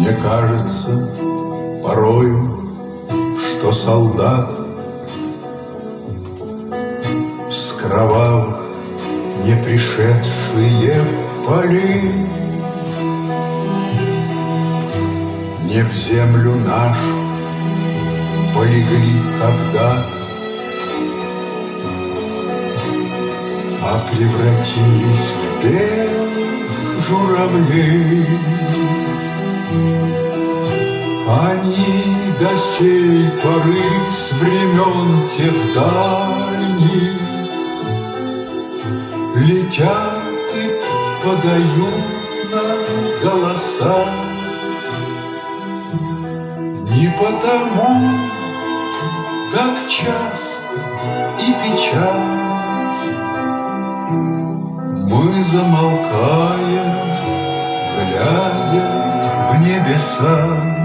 Мне кажется порою, что солдат с кровавых не пришедшие полей не в землю нашу полегли когда-то, а превратились в белых журавлей. Они до сей поры с времен тех дальних летят и подают нам голоса. Не потому так часто и печально мы замолкаем, глядя в небеса.